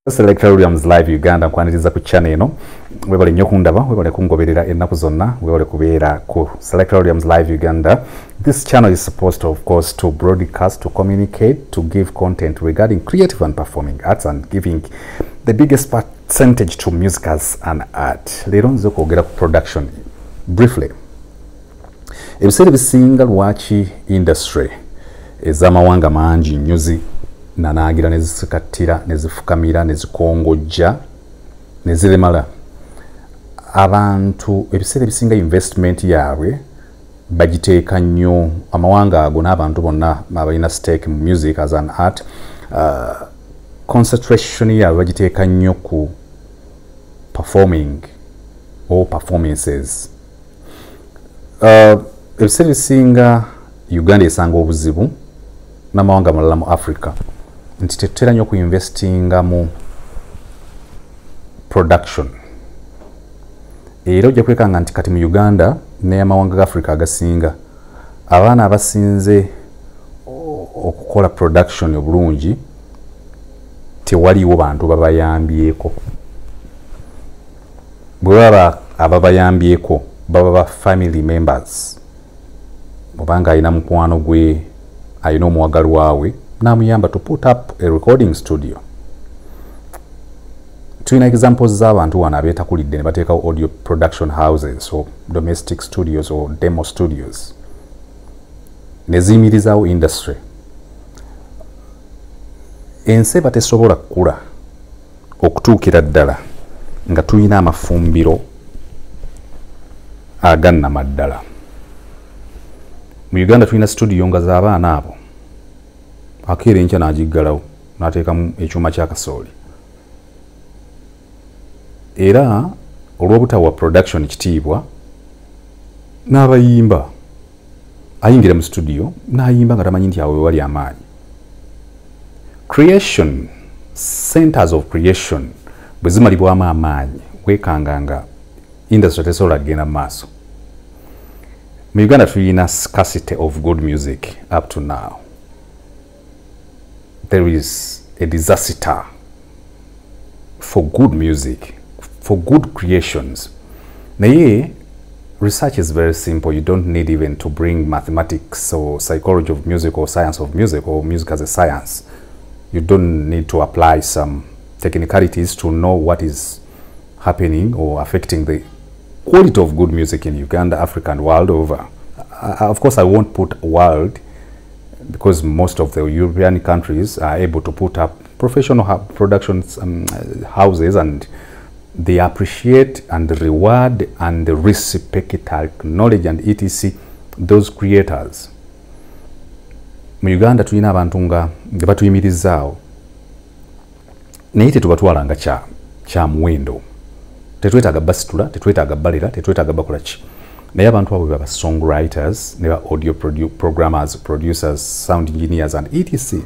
Songwriters live Uganda kwaniriza ku channel eno webale nnyo kundaba webale kungoberera ennaku zonna webale kubeera ku Songwriters live Uganda. This channel is supposed to, of course, to broadcast, to communicate, to give content regarding creative and performing arts and giving the biggest percentage to music as an art. Leero nze kwogera ku production briefly. Ebiseera bisinga lwaki industry ez'amawanga mangi nnyo nanaagira nezisikattira nezifukamira nezikongojja neziremala abantu ebiseera ebisinga investment yaabwe bagiteeka nnyo amawanga ago n'abantu bonna abalina stake mu music as an art concentration yaabwe bagiteeka nnyo ku performing or performances. Ebiseera ebisinga Uganda esanga obuzibu n'amawanga amalala mu Africa nti tetera nnyo ku investinga mu production. Era ojja kwekanga nti kati mu Uganda n'amawanga ga Africa agasinga abaana abasinze okukola production obulungi tewaliwo bantu babayambyeko. Bwe baba ababayambyeko baba ba family members. Obanga alina mukwano gwe alina omwagalwa we namuyamba to put up a recording studio. Tulina examples z'abantu wano abeetakulidde ne bateekawo audio production houses or domestic studios or demo studios ne ziyimirizaawo industry. Ensi eba tesobola kukula okutuukira ddala nga tulina amafumbiro agannama ddala. Mu Uganda tulina studio nga z'abaana abo akeera enkya n'agiggalawo n'ateekamu ekyuma kya kasooli. Era olw'obutawa production kitiibwa n'abayimba ayingira mu studio n'ayimba nga tamanyi nti awo wewali amaanyi. Creation, centers of creation bwe zimalibwamu amaanyi weekanga nga industry tesobola kugenda mu maaso. Mu Uganda tulina scarcity of good music up to now. There is a disaster for good music, for good creations. Naye, research is very simple. You don't need even to bring mathematics or psychology of music or science of music or music as a science. You don't need to apply some technicalities to know what is happening or affecting the quality of good music in Uganda, Africa, and world over. Of course, I won't put world because most of the European countries are able to put up professional productions houses, and they appreciate and reward and reciprocate acknowledge and etc. those creators. Mu Uganda tulina abantu nga batuyimirizaawo naye tetubatwala nga kya muwendo. Tetwetaaga basitula, tetwetaaga balera, tetwetaaga bakola ki. Naye abantu abo baba songwriters, ne ba audio programmers, producers, sound engineers and etc.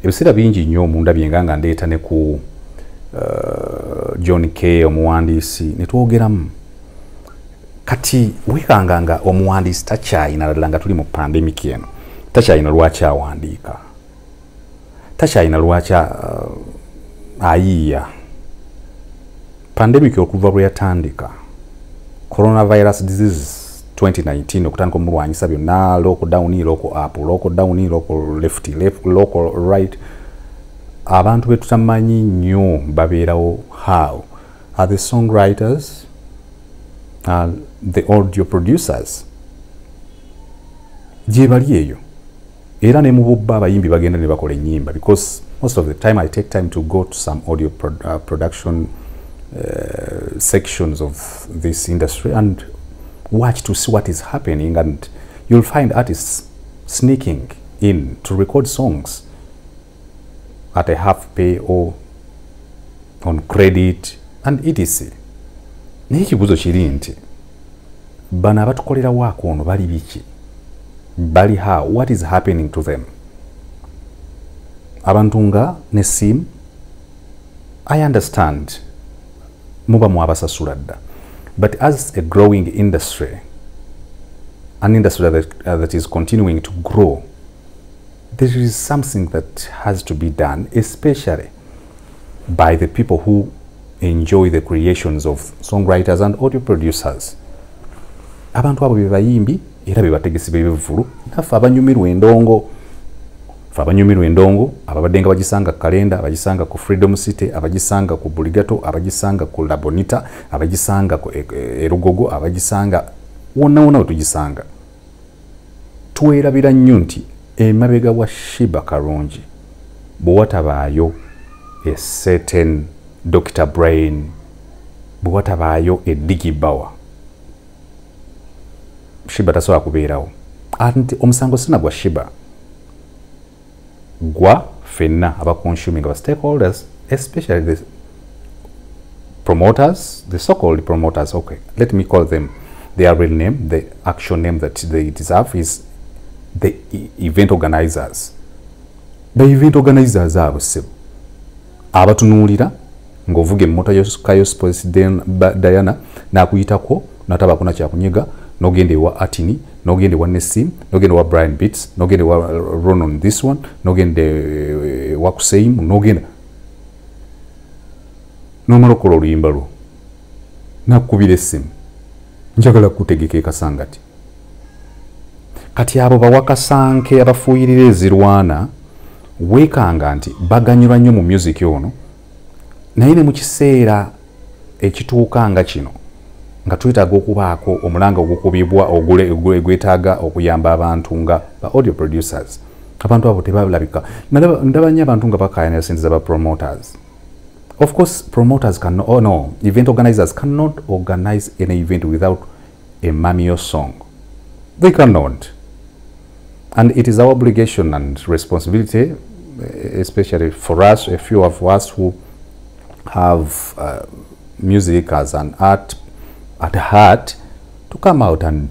Ebiseera bingi nnyo mundabye nga ndeeta ne ku John K omuwandiisi ne twogeramu. Kati weekanga nga omuwandiisi takyayina ddala nga tuli mu pandemic eno. Takyayina lwaki awandiika. Takyayina lwaki ayiiya. Pandemic okuva bwe yatandika. Coronavirus disease 2019 okutandika omulwanyisa byonna, lockdown, local up, lockdown, local left, local right. Abantu betutamanyi nnyo babeerawo how are the songwriters and the audio producers. Gye bali eyo. Era ne mu bubba abayimbi bagenda ne bakola ennyimba because most of the time I take time to go to some audio production sections of this industry and watch to see what is happening, and you'll find artists sneaking in to record songs at a half pay or on credit and etc. Naye ekibuuzo kiri nti bano abatukolera waako ono bali biki? Bali how? What is happening to them? Abantu nga ne sim, I understand muba mwabasasula dda, but as a growing industry, an industry that is continuing to grow, there is something that has to be done, especially by the people who enjoy the creations of songwriters and audio producers. Abantu abo bebayimbi era bebategesi b'ebivulu naffe abanyumirwa endongo ababadde nga bagisanga kalenda abagisanga ku Freedom City abagisanga ku Buligato abagisanga ku Labonita abagisanga ku Erugogo abagisanga wonna tugisanga tuwerabira nnyo nti emabega wa Shiba Karungi bwe watabaayo a certain Dr. Brain bwe watabaayo a Digi Bawa Shiba tasobola kubeerawo anti omusango sina gwa Shiba gwa fenna aba consuming our stakeholders, especially the promoters, the so-called promoters. Okay, let me call them their real name. The actual name that they deserve is the event organizers. The event organizers abo sebo abatunuulira ng'ovuga emmota y'Kayo Sports Diana n'akuyitako n'ataba kuna kyakunyiga n'ogende wa Atini n'ogende wa Nessim n'ogende wa Brian Beats n'ogende wa Ronon this one n'ogende wa Kuseim n'ogende n'omala okukola oluyimba lwo n'akukubira essimu njagala kutegeka ekasangati kati abo bawakasanke abafuuyirira ezirwana weekanga nti baganyulwa nnyo mu music ono naye ne mu kiseera ekituuka nga kino nga twetaaga okubaako omulanga ogukubibwa ogwetaaga okuyamba abantu nga ba audio producers abantu abo tebalabika ndaba nnyo abantu nga bakaayana sente z'aba promoters. Of course promoters event organizers cannot organize an event without a Mamio song. They cannot. And it is our obligation and responsibility, especially for us, a few of us who have music as an art at heart, to come out and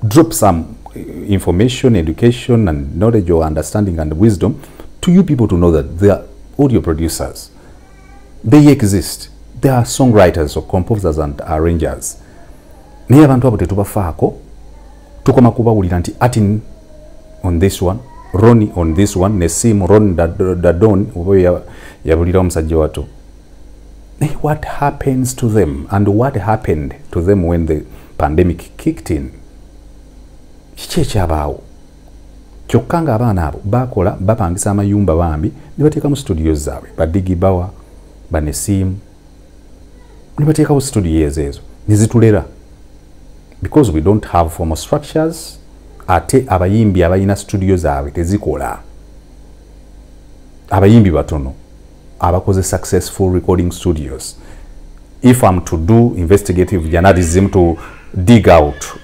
drop some information, education and knowledge or understanding and wisdom to you people to know that they are audio producers. They exist. They are songwriters or composers and arrangers. Naye abantu abo tetubafaako tukoma kubawulira nti Atin on this one, Ronnie on this one, Nessim, Ron Dadon oba yabulira omusajja wato. What happens to them and what happened to them when the pandemic kicked in? Kiki ekyabaawo? Kyokka nga abaana abo bakola bapangisa amayumba bambi ne bateekamu studios zaabwe badigi bawa banesim ne bateekawo studios ezo ne zitulera because we don't have formal structures ate abayimbi abayina studios zaabwe tezikola abayimbi batono abakoze successful recording studios. If I'm to do investigative journalism to dig out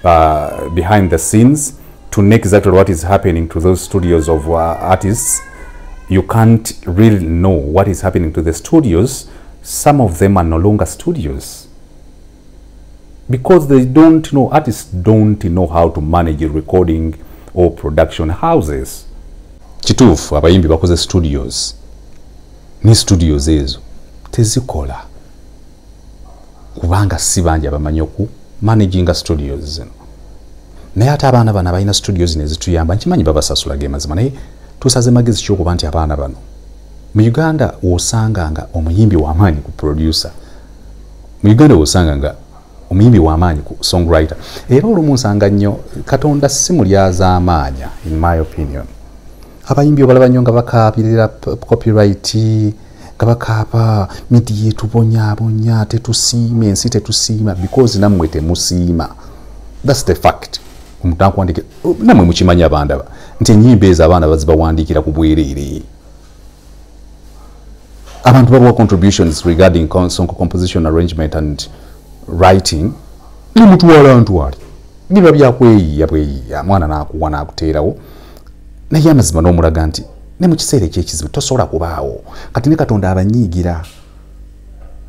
behind the scenes to know exactly what is happening to those studios of artists, you can't really know what is happening to the studios. Some of them are no longer studios because they don't know, artists don't know how to manage recording or production houses. Kituufu abayimbi bakoze studios ni studios ezo tezikola kubanga si bangi abamanyi oku managing studios zino. Naye ate abaana bano abalina studios ne zituyamba nkimanyi babasasula ge mazima naye tusaze magezi ky'okuba nti abaana bano mu Uganda wosanganga omuyimbi w'amaanyi ku producer, mu Uganda wosanganga omuyimbi w'amaanyi ku songwriter, era olumu nsanga nnyo Katonda si mulyaza amaanya in my opinion. Abayimbi obalaba nnyo nga bakaabirira copyright nga bakaaba midi yetu bonyabonya tetusiima ensi tetusiima because nammwe temusiima. That's the fact. Omuntu akwandike nammwe mukimanya abandaba nti ennyimba ezo abaana bazibawandiikira ku bwereere. Abantu babawa contributions regarding song composition, arrangement and writing ne mutuwala ntwali biba byakweyiya mwana n'akuwa n'akuteerawo naye amazima n'omulaga nti ne mu kiseera ekyekizibu tosobola kubaawo kati ne Katonda abanyiigira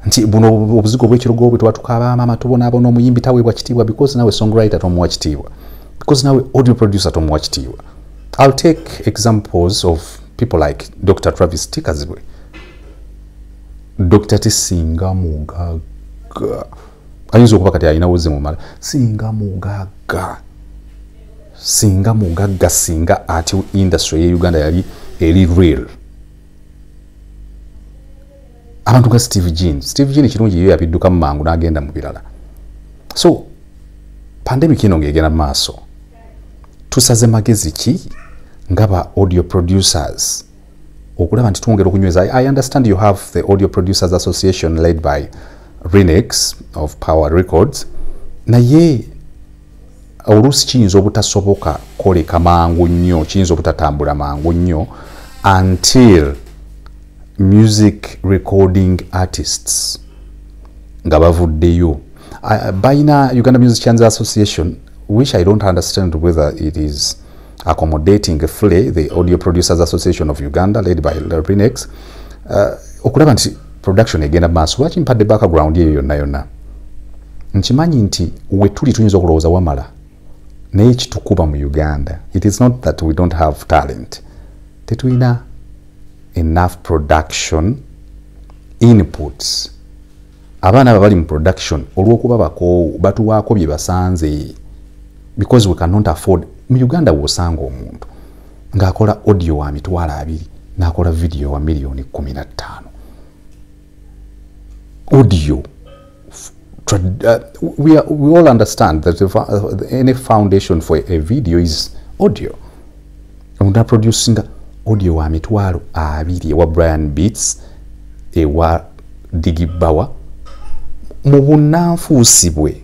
nti buno obuzigo bw'ekirogo bwe tuba tukaaba maama tubonaabona omuyimbi taweebwa kitiibwa because nawe songwriter tomuwa kitiibwa, because nawe audio producer tomuwa kitiibwa. I'll take examples of people like Dr. Travis Tikazibwe, Dr. Tisinga Mugaga ayinza okuba kati alina wuzi mumala singa mugagga singa ati industry ye Uganda yali eri real. abantu ga Steve Jean kirungi yo yabidduka mu mangu n'agenda mu birala. So pandemic ino ng'egenda maaso tusaze magezi ki ngaba audio producers okulaba nti twongera okunyweza. I understand you have the Audio Producers Association led by Renix of Power Records, naye oluusi kiyinza obutasoboka koleka mangu nnyo, kiyinza obutatambula mangu nnyo until music recording artists nga bavuddeyo. Bayina Uganda Musicians Association, which I don't understand whether it is accommodating fully the Audio Producers Association of Uganda led by Renix. Okulaba nti production egenda maaso. Lwaki mpadde background yeyo yonna yonna? Nkimanyi nti we tuli tuyinza okulowooza wamala naye kitukuba mu Uganda. It is not that we don't have talent. Tetulina enough production inputs. Abaana abali mu production olw'okuba batuwaako bye basanze, because we cannot afford. Mu Uganda wosanga omuntu ng'akola audio wa mitwalo 2 n'akola video wa milioni 15. Audio. We all understand that any foundation for a video is audio. Omuntu producing audio wa mitwalo 2 ewa Brian Beats ewa Digibawa mu bunnanfuusi bwe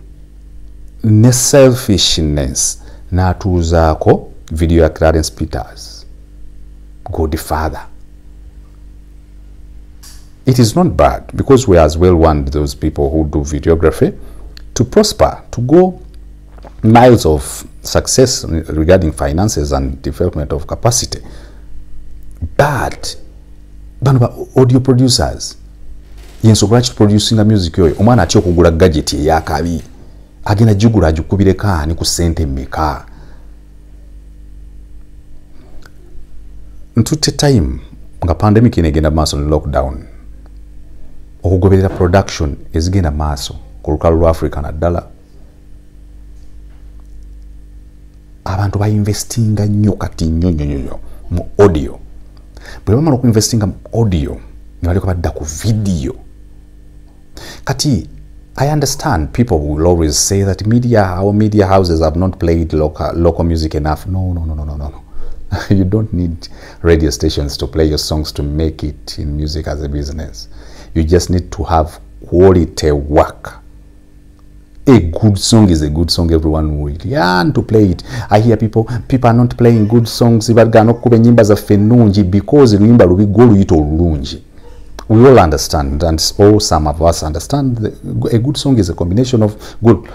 ne selfishness n'atuuzaako video ya Clarence Peters, Godfather. It is not bad, because we as well want those people who do videography to prosper, to go miles of success regarding finances and development of capacity. But bano audio producers yensobola producing music yoyo omwana atyo okugula gadget eyakabi agenda jugula ajukubireko ani ku sente mmeka. Ntutte time nga pandemic inegenda maaso ne lockdown okugoberera production ezigenda maaso ku lukalu lwa Africa naddala. Abantu bainvestinga nnyo kati nnyo mu audio. Bwe bamala okuinvestinga mu audio ne baleka badda ku video. Kati I understand people will always say that our media houses have not played local music enough. No. You don't need radio stations to play your songs to make it in music as a business. You just need to have quality work. A good song is a good song, everyone will yearn to play it. I hear people are not playing good songs because luimba lubigo luyito olulungi. We all understand, and some of us understand a good song is a combination of good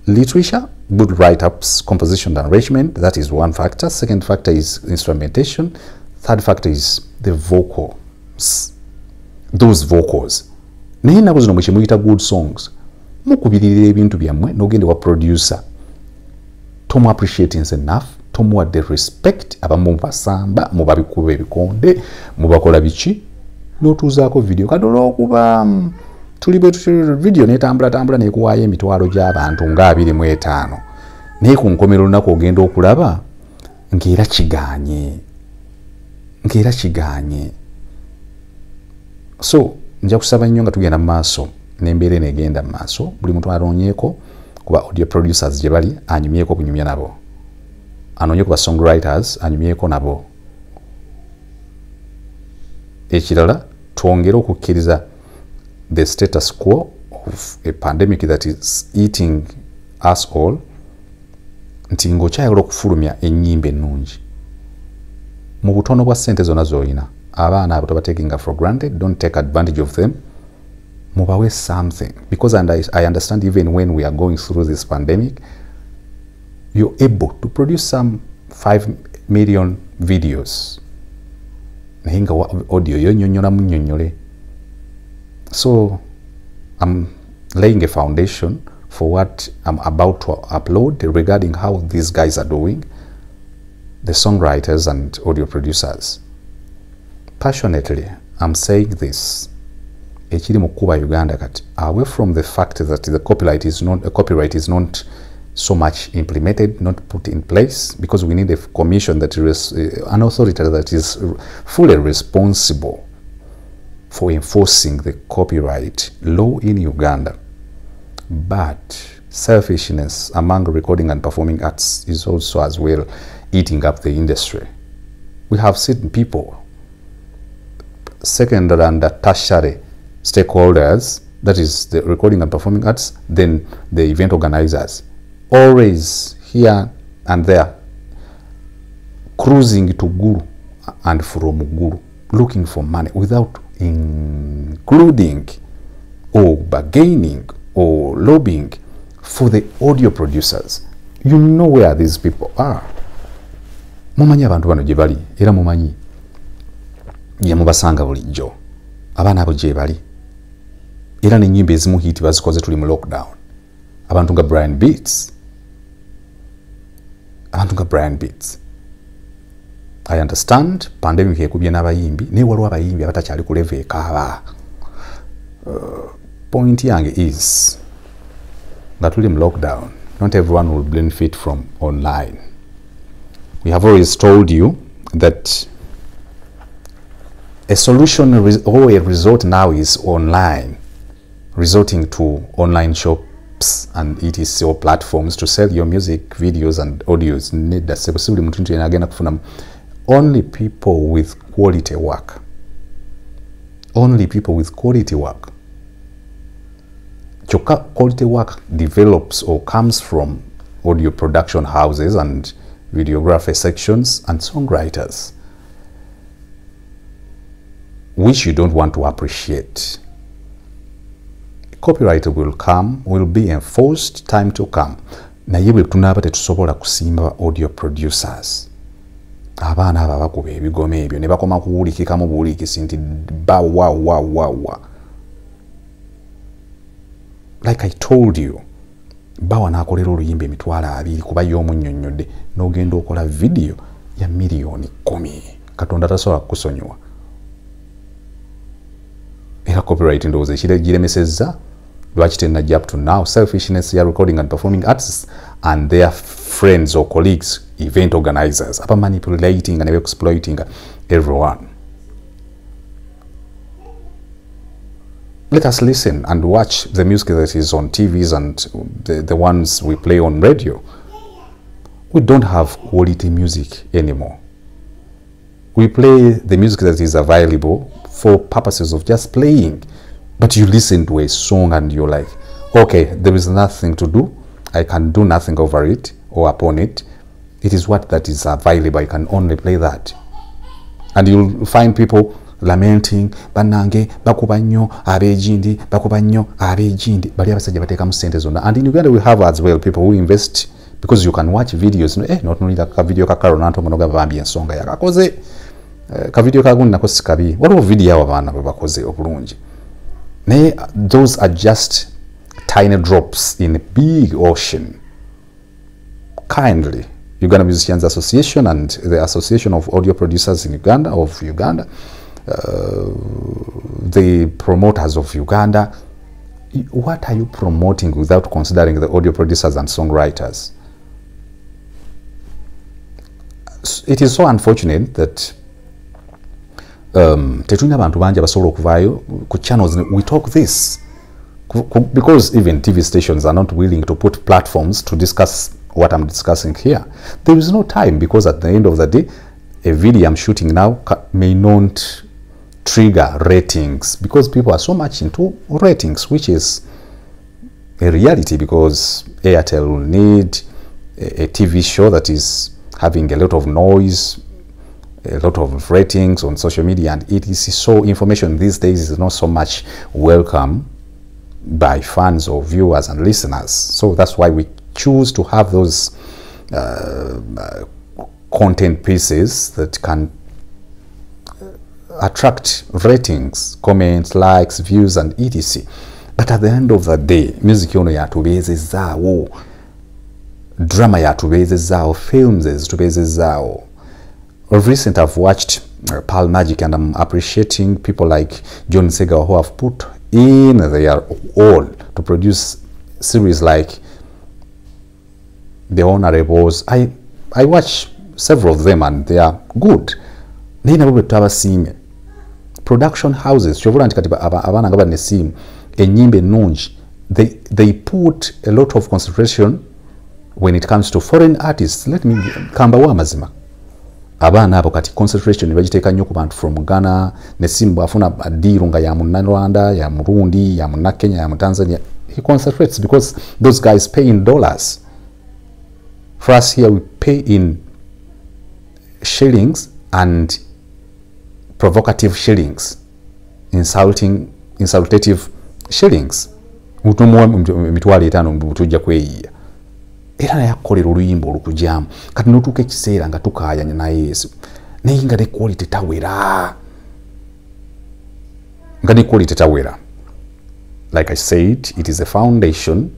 literature, good write-ups, composition and arrangement. That is one factor. Second factor is instrumentation. Third factor is the vocals. Those vocals. Naye nabo zino mwe muyita good songs. Mukubirira ebintu byammwe n'ogende wa producer. Tomu appreciate enough. Tomu the respect. Abamu basamba, mubabikuba ebikonde, mubakola biki. N'otuuzaako video. Kadola okuba tuli video netambula nekuwaayo emitwalo gy'abantu nga 25. Naye ku nkomero olunaku ogenda okulaba ng'era kiganye. So nja kusaba nnyo nga tugenda mu maaso n'embeera eno egenda mu maaso, buli muntu anoonyeeko kuba audio producers gye bali anyumyeko kunyumya nabo, anoonyeeko ba songwriters anyumyeko nabo. Ekirala twongere okukkiriza the status quo of a pandemic that is eating us all, nti ng'okyayagala okufulumya ennyimba ennungi mu butono bwa ssente zonna z'olina. Abaana abo tobatekinga for granted. Don't take advantage of them. Mubawe something, because I understand even when we are going through this pandemic, you're able to produce some 5 million videos. Nahinga audio yonyonyola munyonyole. So I'm laying a foundation for what I'm about to upload regarding how these guys are doing, the songwriters and audio producers. Passionately, I'm saying this. Ekiri mu kuba Uganda kati, away from the fact that the copyright is not so much implemented, not put in place, because we need a commission that is an authority that is fully responsible for enforcing the copyright law in Uganda. But selfishness among recording and performing arts is also as well eating up the industry. We have seen people, secondary and tertiary stakeholders, that is the recording and performing arts, then the event organizers, always here and there, cruising to Guru and from Guru, looking for money without including or bargaining or lobbying for the audio producers. You know where these people are. Mumanyi abantu bano gye bali, era mumanyi gye mubasanga bulijjo. Abaana abo gye bali. Era n'ennyimba ezimu hiti bazikoze tuli mu lockdown. Abantu nga Brian Beats. I understand pandemic ekubye n'abayimbi, naye waliwo abayimbi abatakyali ku level ekaaba. Point yange is that tuli mu lockdown, not everyone will benefit from online. We have always told you that a solution or a result now is online, resorting to online shops and etc. platforms to sell your music, videos and audios. Only people with quality work. Only people with quality work. Quality work develops or comes from audio production houses and videography sections and songwriters, which you don't want to appreciate. Copyright will be enforced time to come. Naye bwe tunaaba tetusobola kusimba audio producers. Abaana abo abakuba ebigoma ebyo ne bakoma kuwulikikamu buwulikisi nti wa. Like I told you, bawa nakolera oluyimba emitwalo 2 kuba y'omunnyonnyodde n'ogenda okola video ya miliyoni 10. Katonda tasobola kukusonyiwa. Era copyright ndowooza ekiremesezza lwaki tennajja up to now. Selfishness ya recording and performing artists and their friends or colleagues, event organizers, apa manipulating and exploiting everyone. Let us listen and watch the music that is on TVs and the ones we play on radio. We don't have quality music anymore. We play the music that is available for purposes of just playing. But you listen to a song and you're like, okay, there is nothing to do. I can do nothing over it or upon it. It is what that is available. I can only play that. And you'll find people lamenting, banange bakuba nnyo abejindi, bakuba nnyo abejindi. Bali abasajja bateekamu ssente zonna. And in Uganda we have as well people who invest, because you can watch videos. Not only that video ka Carol Nantongo gabambi ensonga yakakoze. Ka video kagundi nako sikabi. Waliwo video abo abaana bwe bakoze obulungi. Naye those are just tiny drops in a big ocean. Kindly, Uganda Musicians Association and the Association of Audio Producers in Uganda, the promoters of Uganda, what are you promoting without considering the audio producers and songwriters? It is so unfortunate that tetulina abantu bangi abasobola okuvaayo ku channels. We talk this because even TV stations are not willing to put platforms to discuss what I'm discussing here. There is no time, because at the end of the day, a video I'm shooting now may not trigger ratings, because people are so much into ratings, which is a reality, because Airtel will need a TV show that is having a lot of noise, a lot of ratings on social media and etc. So information these days is not so much welcome by fans or viewers and listeners. So that's why we choose to have those content pieces that can attract ratings, comments, likes, views and etc. But at the end of the day, music yono yatubeezezaawo, drama yatubeezezaawo, films ezitubeezezaawo. Of recent, I've watched Pearl Magic, and I'm appreciating people like John Sega who have put in their all to produce series like The Honorables. I watch several of them and they are good. production houses chovula nti kati abana nga bane simu enyimbe nungi they put a lot of concentration when it comes to foreign artists. Let me kamba wa mazima abana abo kati concentration bagiteeka nnyo ku bantu from Ghana ne simu afuna deal nga ya Rwanda ya Murundi ya Kenya ya Tanzania. He concentrates because those guys pay in dollars. For us here we pay in shillings and provocative shillings, insultative shillings. Utumwa mitwali 5 tujja kweyiya. Era yakolera oluyimba olukujamu kati notuuka ekiseera nga tukaayanya naye Yesu naye nga ne quality tawera like I said, it is a foundation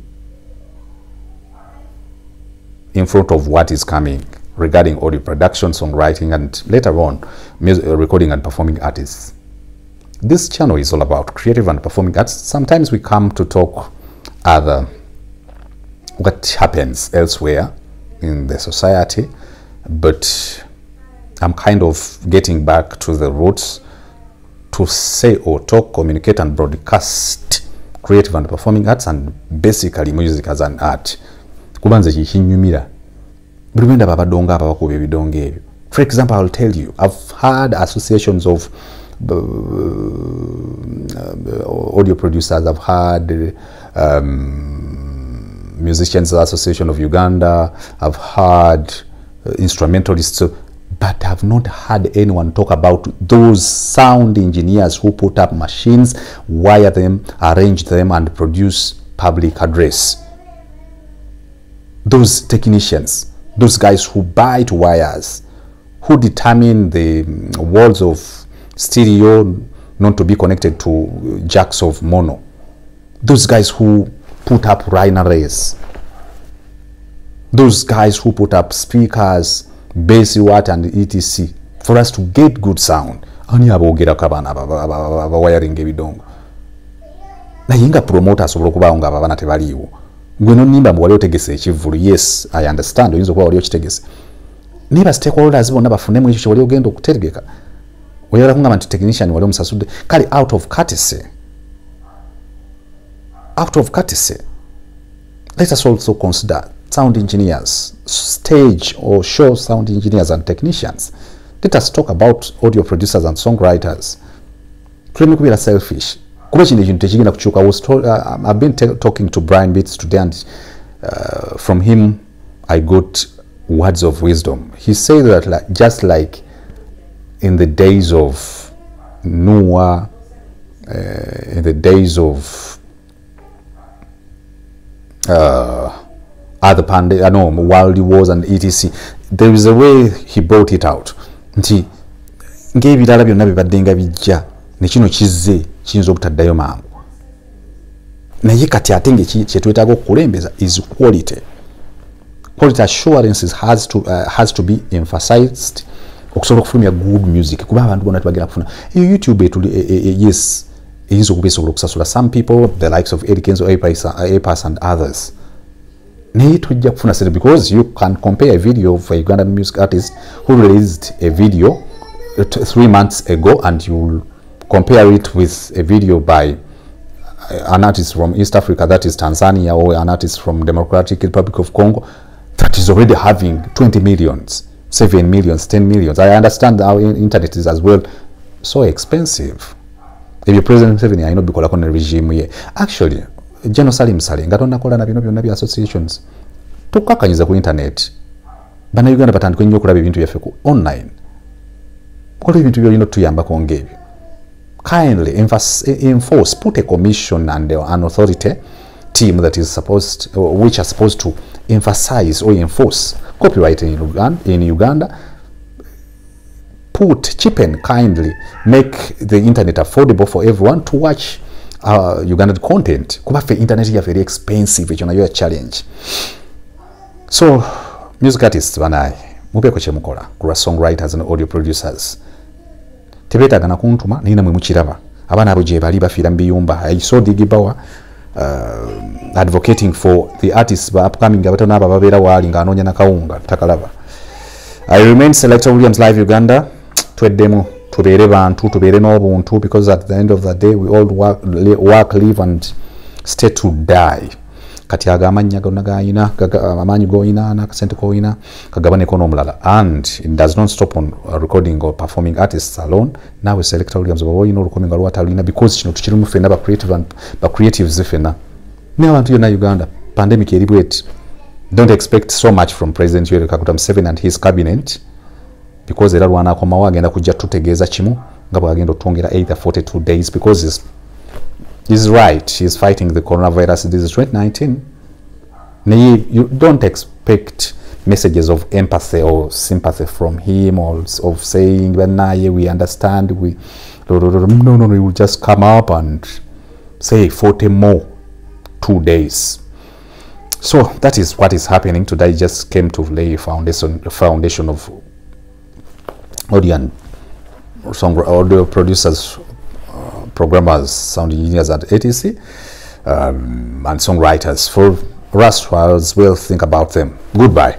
in front of what is coming regarding audio production, songwriting, and later on music, recording and performing artists. This channel is all about creative and performing arts. Sometimes we come to talk what happens elsewhere in the society, but I'm kind of getting back to the roots to say or talk, communicate and broadcast creative and performing arts, and basically music as an art. Kubanze chinyumira bulumenda babadonga abakuba ebidonge ebyo. For example, I'll tell you, I've had associations of audio producers. I've had Musicians Association of Uganda. I've had instrumentalists, but I've not had anyone talk about those sound engineers who put up machines, wire them, arrange them, and produce public address. Those technicians, those guys who buy wires, who determine the walls of stereo not to be connected to jacks of mono. Those guys who put up rhineries. Those guys who put up speakers, bass watt and etc. for us to get good sound. Ani abogera kabana ba wiring ebidongo. Na yinga promoters obulukuba nga babana tebaliwo. Gwe no nimba mu wali otegese ekivulu. Yes, I understand. Oyinza kuba wali okitegese. Niba stakeholders bonna bafunemu ekyo wali ogenda okutegeka. Oyala kunga manti technician wali omusasude. Kali out of courtesy. Out of courtesy, let us also consider sound engineers, stage or show sound engineers and technicians. Let us talk about audio producers and songwriters. Claim to be selfish. I've been talking to Brian Beats today, and from him I got words of wisdom. He said that just like in the days of Noah, in the days of other world wars and etc. There is a way he brought it out. Nti ng'ebirala byonna bibaddenga bijja ne kino kizze kiyinza okutaddayo mangu. Naye kati ate kye twetaaga okukulembeza is quality. Quality assurances has to be emphasized okusobola okufulumya good music. Kuba abantu bonna tebagenda kufuna YouTube yes eyinza okubeesobola okusasula some people, the likes of Eddie Kenzo, A-Pass and others. Naye tujja kufuna sere because you can compare a video of a Ugandan music artist who released a video 3 months ago, and you compare it with a video by an artist from East Africa, that is Tanzania, or an artist from Democratic Republic of Congo that is already having 20 millions, 7 millions, 10 millions. I understand our internet is as well so expensive. If you President Museveni, I know because I can't regime here. Actually, General Salim Saleh, ngatonda kola na bino byonna associations. Tukakanyiza ku internet. Bana Uganda batandika nnyo okulaba ebintu byaffe ku online. Kola ebintu byolina tuyamba kongebyo. Kindly enforce, put a commission and an authority team that is which are supposed to emphasize or enforce copyright in Uganda. Cheapen, kindly make the internet affordable for everyone to watch Ugandan content. Kuba fe internet is very expensive, it's a challenge. So music artists banai mube ko chemukola kura songwriters and audio producers tebeta gana kuntuma nina mwe mukiraba abana abo je bali bafira mbiyumba. I saw Digibawa advocating for the artists ba upcoming abatana aba babera wali nganonya na kaunga takalaba. I remain Selector Williams, Live Uganda. Tweddemu tubeere bantu, tubeere n'obuntu, because at the end of the day we all work, live and stay to die. Kati agamanya gonna gayina amanyi goyina n'akasente koyina kagabaneko n'omulala, and it does not stop on recording or performing artists alone. Nawe Selector Williams oba oyina olukomi nga lwatalina, because kino tukirimu ffenna ba creatives ffenna n'abantu yonna Uganda. Pandemic eri bweti. Don't expect so much from President Yoweri Kaguta Museveni and his cabinet, because era lwanakomawo agenda kujja tutegeeza kimu nga bwagenda otwongera either 42 days, because he's right, he's fighting the coronavirus. This is 2019. You don't expect messages of empathy or sympathy from him, or of saying, we understand, no, he will just come up and say 40 more 2 days. So that is what is happening today. Just came to lay a foundation of audio and audio producers, programmers, sound engineers at ATC, and songwriters. For us as well, think about them. Goodbye.